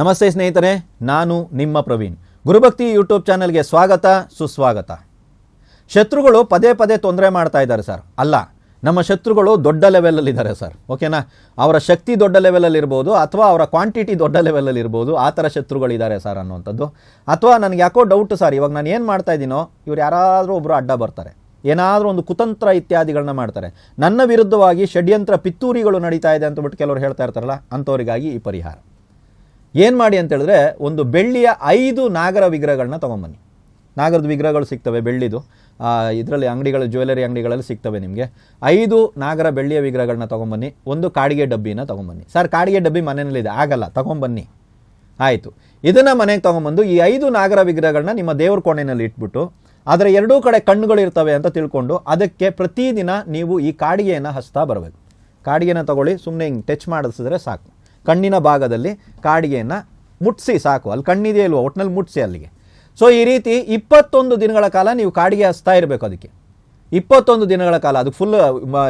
ನಮಸ್ತೆ ಸ್ನೇಹಿತರೆ, ನಾನು ನಿಮ್ಮ ಪ್ರವೀಣ್. ಗುರುಭಕ್ತಿ ಯೂಟ್ಯೂಬ್ ಚಾನಲ್ಗೆ ಸ್ವಾಗತ, ಸುಸ್ವಾಗತ. ಶತ್ರುಗಳು ಪದೇ ಪದೇ ತೊಂದರೆ ಮಾಡ್ತಾ ಇದ್ದಾರೆ ಸರ್. ಅಲ್ಲ, ನಮ್ಮ ಶತ್ರುಗಳು ದೊಡ್ಡ ಲೆವೆಲಲ್ಲಿ ಇದ್ದಾರೆ ಸರ್. ಓಕೆನಾ? ಅವರ ಶಕ್ತಿ ದೊಡ್ಡ ಲೆವೆಲಲ್ಲಿ ಇರ್ಬೋದು, ಅಥವಾ ಅವರ ಕ್ವಾಂಟಿಟಿ ದೊಡ್ಡ ಲೆವೆಲಲ್ಲಿ ಇರ್ಬೋದು. ಆ ಥರ ಶತ್ರುಗಳಿದ್ದಾರೆ ಸರ್ ಅನ್ನುವಂಥದ್ದು. ಅಥವಾ ನನಗೆ ಯಾಕೋ ಡೌಟ್ ಸರ್, ಇವಾಗ ನಾನು ಏನು ಮಾಡ್ತಾ ಇದ್ದೀನೋ ಇವ್ರು ಯಾರಾದರೂ ಒಬ್ಬರು ಅಡ್ಡ ಬರ್ತಾರೆ, ಏನಾದರೂ ಒಂದು ಕುತಂತ್ರ ಇತ್ಯಾದಿಗಳನ್ನ ಮಾಡ್ತಾರೆ, ನನ್ನ ವಿರುದ್ಧವಾಗಿ ಷಡ್ಯಂತ್ರ ಪಿತ್ತೂರಿಗಳು ನಡೀತಾ ಇದೆ ಅಂತ ಬಿಟ್ಟು ಕೆಲವರು ಹೇಳ್ತಾ ಇರ್ತಾರಲ್ಲ, ಅಂಥವರಿಗಾಗಿ ಈ ಪರಿಹಾರ ಏನು ಮಾಡಿ ಅಂತ ಹೇಳಿದ್ರೆ, ಒಂದು ಬೆಳ್ಳಿಯ 5 ನಾಗರ ವಿಗ್ರಹಗಳನ್ನ ತೊಗೊಂಬನ್ನಿ. ನಾಗರದ ವಿಗ್ರಹಗಳು ಸಿಗ್ತವೆ ಬೆಳ್ಳಿದು, ಇದರಲ್ಲಿ ಅಂಗಡಿಗಳು, ಜ್ಯುವೆಲರಿ ಅಂಗಡಿಗಳಲ್ಲಿ ಸಿಗ್ತವೆ ನಿಮಗೆ. 5 ನಾಗರ ಬೆಳ್ಳಿಯ ವಿಗ್ರಹಗಳನ್ನ ತೊಗೊಂಬನ್ನಿ. ಒಂದು ಕಾಡಿಗೆ ಡಬ್ಬಿನ ತೊಗೊಂಬನ್ನಿ. ಸರ್, ಕಾಡಿಗೆ ಡಬ್ಬಿ ಮನೆಯಲ್ಲಿದೆ, ಆಗಲ್ಲ, ತೊಗೊಂಬನ್ನಿ. ಆಯಿತು, ಇದನ್ನು ಮನೆಗೆ ತೊಗೊಂಬಂದು ಈ 5 ನಾಗರ ವಿಗ್ರಹಗಳನ್ನ ನಿಮ್ಮ ದೇವ್ರ ಕೋಣೆಯಲ್ಲಿ ಇಟ್ಬಿಟ್ಟು, ಅದರ ಎರಡೂ ಕಡೆ ಕಣ್ಣುಗಳು ಇರ್ತವೆ ಅಂತ ತಿಳ್ಕೊಂಡು, ಅದಕ್ಕೆ ಪ್ರತಿದಿನ ನೀವು ಈ ಕಾಡಿಗೆಯನ್ನು ಹಚ್ತಾ ಬರಬೇಕು. ಕಾಡಿಗೆನ ತಗೊಳ್ಳಿ, ಸುಮ್ಮನೆ ಹಿಂಗೆ ಟಚ್ ಮಾಡಿಸಿದ್ರೆ ಸಾಕು. ಕಣ್ಣಿನ ಭಾಗದಲ್ಲಿ ಕಾಡಿಗೆಯನ್ನು ಮುಟ್ಟಿಸಿ ಸಾಕು. ಅಲ್ಲಿ ಕಣ್ಣಿದೆಯೇ ಇಲ್ವೋ ಒಟ್ಟಿನಲ್ಲಿ ಮುಟ್ಟಿಸಿ ಅಲ್ಲಿಗೆ. ಸೊ ಈ ರೀತಿ 21 ದಿನಗಳ ಕಾಲ ನೀವು ಕಾಡಿಗೆ ಹಚ್ತಾ ಇರಬೇಕು. ಅದಕ್ಕೆ 21 ದಿನಗಳ ಕಾಲ ಅದು ಫುಲ್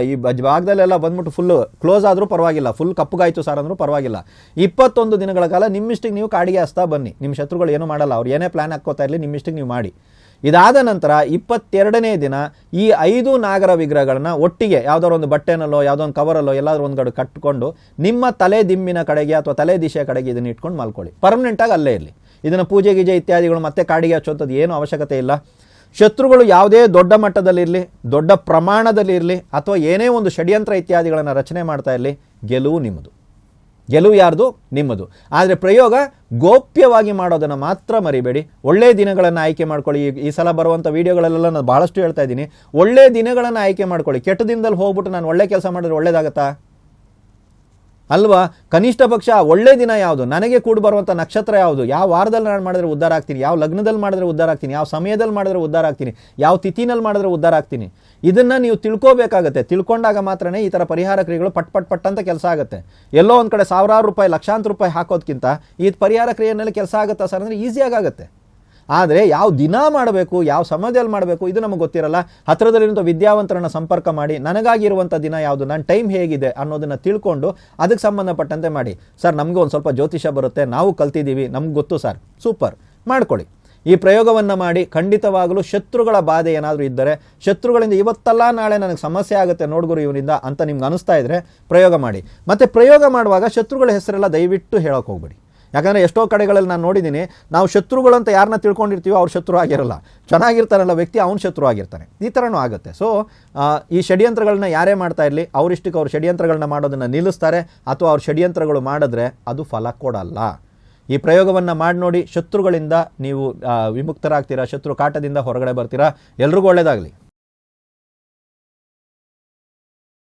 ಈ ಭಾಗದಲ್ಲೆಲ್ಲ ಬಂದ್ಬಿಟ್ಟು ಫುಲ್ ಕ್ಲೋಸ್ ಆದರೂ ಪರವಾಗಿಲ್ಲ, ಫುಲ್ ಕಪ್ಪಗಾಯ್ತು ಸಾರ್ ಅಂದರೂ ಪರವಾಗಿಲ್ಲ. 21 ದಿನಗಳ ಕಾಲ ನಿಮ್ಮಿಷ್ಟಿಗೆ ನೀವು ಕಾಡಿಗೆ ಹಚ್ತಾ ಬನ್ನಿ. ನಿಮ್ಮ ಶತ್ರುಗಳು ಏನೂ ಮಾಡಲ್ಲ, ಅವ್ರು ಏನೇ ಪ್ಲ್ಯಾನ್ ಹಾಕ್ಕೋತಾ ಇರಲಿ, ನಿಮ್ಮಿಷ್ಟಿಗೆ ನೀವು ಮಾಡಿ. ಇದಾದ ನಂತರ 22ನೇ ದಿನ ಈ 5 ನಾಗರ ವಿಗ್ರಹಗಳನ್ನ ಒಟ್ಟಿಗೆ ಯಾವುದಾದ್ರು ಒಂದು ಬಟ್ಟೆನಲ್ಲೋ ಯಾವುದೋ ಒಂದು ಕವರಲ್ಲೋ ಎಲ್ಲಾದ್ರೂ ಒಂದು ಕಡೆ ಕಟ್ಕೊಂಡು ನಿಮ್ಮ ತಲೆ ದಿಮ್ಮಿನ ಕಡೆಗೆ ಅಥವಾ ತಲೆ ದಿಶೆಯ ಕಡೆಗೆ ಇದನ್ನು ಇಟ್ಕೊಂಡು ಮಲ್ಕೊಳ್ಳಿ. ಪರ್ಮನೆಂಟಾಗಿ ಅಲ್ಲೇ ಇರಲಿ. ಇದನ್ನು ಪೂಜೆ ಗೀಜೆ ಇತ್ಯಾದಿಗಳು ಮತ್ತೆ ಕಾಡಿಗೆ ಹಚ್ಚೋಂಥದ್ದು ಏನೂ ಅವಶ್ಯಕತೆ ಇಲ್ಲ. ಶತ್ರುಗಳು ಯಾವುದೇ ದೊಡ್ಡ ಮಟ್ಟದಲ್ಲಿರಲಿ, ದೊಡ್ಡ ಪ್ರಮಾಣದಲ್ಲಿರಲಿ, ಅಥವಾ ಏನೇ ಒಂದು ಷಡ್ಯಂತ್ರ ಇತ್ಯಾದಿಗಳನ್ನು ರಚನೆ ಮಾಡ್ತಾ ಇರಲಿ, ಗೆಲುವು ನಿಮ್ಮದು. ಗೆಲುವು ಯಾರ್ದು? ನಿಮ್ಮದು. ಆದರೆ ಪ್ರಯೋಗ ಗೋಪ್ಯವಾಗಿ ಮಾಡೋದನ್ನು ಮಾತ್ರ ಮರಿಬೇಡಿ. ಒಳ್ಳೆಯ ದಿನಗಳನ್ನು ಆಯ್ಕೆ ಮಾಡ್ಕೊಳ್ಳಿ. ಈ ಸಲ ಬರುವಂಥ ವೀಡಿಯೋಗಳಲ್ಲೆಲ್ಲ ನಾನು ಭಾಳಷ್ಟು ಹೇಳ್ತಾ ಇದ್ದೀನಿ, ಒಳ್ಳೆಯ ದಿನಗಳನ್ನು ಆಯ್ಕೆ ಮಾಡ್ಕೊಳ್ಳಿ. ಕೆಟ್ಟ ದಿನದಲ್ಲಿ ಹೋಗ್ಬಿಟ್ಟು ನಾನು ಒಳ್ಳೆ ಕೆಲಸ ಮಾಡಿದ್ರೆ ಒಳ್ಳೇದಾಗತ್ತಾ? ಅಲ್ವಾ? ಕನಿಷ್ಠ ಪಕ್ಷ ಒಳ್ಳೆ ದಿನ ಯಾವುದು, ನನಗೆ ಕೂಡ ಬರುವಂಥ ನಕ್ಷತ್ರ ಯಾವುದು, ಯಾವ ವಾರದಲ್ಲಿ ನಾನು ಮಾಡಿದ್ರೆ ಉದ್ಧಾರ ಆಗ್ತೀನಿ, ಯಾವ ಲಗ್ನದಲ್ಲಿ ಮಾಡಿದ್ರೆ ಉದ್ಧಾರ ಆಗ್ತೀನಿ, ಯಾವ ಸಮಯದಲ್ಲಿ ಮಾಡಿದ್ರೆ ಉದ್ಧಾರ ಆಗ್ತೀನಿ, ಯಾವ ತಿಥಿನಲ್ಲಿ ಮಾಡಿದ್ರೆ ಉದ್ಧಾರ ಆಗ್ತೀನಿ, ಇದನ್ನು ನೀವು ತಿಳ್ಕೋಬೇಕಾಗತ್ತೆ. ತಿಳ್ಕೊಂಡಾಗ ಮಾತ್ರನೇ ಈ ಥರ ಪರಿಹಾರ ಕ್ರಿಯೆಗಳು ಪಟ್ ಅಂತ ಕೆಲಸ ಆಗುತ್ತೆ. ಎಲ್ಲೋ ಒಂದು ಕಡೆ ಸಾವಿರಾರು ರೂಪಾಯಿ, ಲಕ್ಷಾಂತರ ರೂಪಾಯಿ ಹಾಕೋದಕ್ಕಿಂತ ಈ ಪರಿಹಾರ ಕ್ರಿಯೆಯಲ್ಲಿ ಕೆಲಸ ಆಗುತ್ತಾ ಸರ್ ಅಂದರೆ ಈಸಿಯಾಗುತ್ತೆ. ಆದರೆ ಯಾವ ದಿನ ಮಾಡಬೇಕು, ಯಾವ ಸಮಯದಲ್ಲಿ ಮಾಡಬೇಕು ಇದು ನಮಗೆ ಗೊತ್ತಿರಲ್ಲ. ಹತ್ತಿರದಲ್ಲಿರುವಂಥ ವಿದ್ಯಾವಂತರನ್ನು ಸಂಪರ್ಕ ಮಾಡಿ, ನನಗಾಗಿರುವಂಥ ದಿನ ಯಾವುದು, ನನ್ನ ಟೈಮ್ ಹೇಗಿದೆ ಅನ್ನೋದನ್ನು ತಿಳ್ಕೊಂಡು ಅದಕ್ಕೆ ಸಂಬಂಧಪಟ್ಟಂತೆ ಮಾಡಿ. ಸರ್, ನಮಗೆ ಒಂದು ಸ್ವಲ್ಪ ಜ್ಯೋತಿಷ ಬರುತ್ತೆ, ನಾವು ಕಲ್ತಿದ್ದೀವಿ, ನಮ್ಗೆ ಗೊತ್ತು ಸರ್, ಸೂಪರ್, ಮಾಡ್ಕೊಳ್ಳಿ. ಈ ಪ್ರಯೋಗವನ್ನು ಮಾಡಿ ಖಂಡಿತವಾಗಲೂ ಶತ್ರುಗಳ ಬಾಧೆ ಏನಾದರೂ ಇದ್ದರೆ, ಶತ್ರುಗಳಿಂದ ಇವತ್ತಲ್ಲ ನಾಳೆ ನನಗೆ ಸಮಸ್ಯೆ ಆಗುತ್ತೆ ನೋಡ್ಗುರು ಇವನಿಂದ ಅಂತ ನಿಮ್ಗೆ ಅನಿಸ್ತಾ ಇದ್ದರೆ ಪ್ರಯೋಗ ಮಾಡಿ. ಮತ್ತು ಪ್ರಯೋಗ ಮಾಡುವಾಗ ಶತ್ರುಗಳ ಹೆಸರೆಲ್ಲ ದಯವಿಟ್ಟು ಹೇಳೋಕೆ ಹೋಗ್ಬೇಡಿ. ಯಾಕಂದರೆ ಎಷ್ಟೋ ಕಡೆಗಳಲ್ಲಿ ನಾನು ನೋಡಿದ್ದೀನಿ, ನಾವು ಶತ್ರುಗಳಂತ ಯಾರನ್ನ ತಿಳ್ಕೊಂಡಿರ್ತೀವೋ ಅವ್ರು ಶತ್ರು ಆಗಿರಲ್ಲ, ಚೆನ್ನಾಗಿರ್ತಾರಲ್ಲ ವ್ಯಕ್ತಿ ಅವ್ನು ಶತ್ರು ಆಗಿರ್ತಾನೆ. ಈ ಥರನೂ ಆಗುತ್ತೆ. ಸೊ ಈ ಷಡ್ಯಂತ್ರಗಳನ್ನ ಯಾರೇ ಮಾಡ್ತಾ ಇರಲಿ, ಅವರಿಷ್ಟಕ್ಕೆ ಅವ್ರು ಷಡ್ಯಂತ್ರಗಳನ್ನ ಮಾಡೋದನ್ನು ನಿಲ್ಲಿಸ್ತಾರೆ, ಅಥವಾ ಅವ್ರ ಷಡ್ಯಂತ್ರಗಳು ಮಾಡಿದ್ರೆ ಅದು ಫಲ ಕೊಡಲ್ಲ. ಈ ಪ್ರಯೋಗವನ್ನು ಮಾಡಿ ನೋಡಿ, ಶತ್ರುಗಳಿಂದ ನೀವು ವಿಮುಕ್ತರಾಗ್ತೀರಾ, ಶತ್ರು ಕಾಟದಿಂದ ಹೊರಗಡೆ ಬರ್ತೀರಾ. ಎಲ್ರಿಗೂ ಒಳ್ಳೆಯದಾಗಲಿ.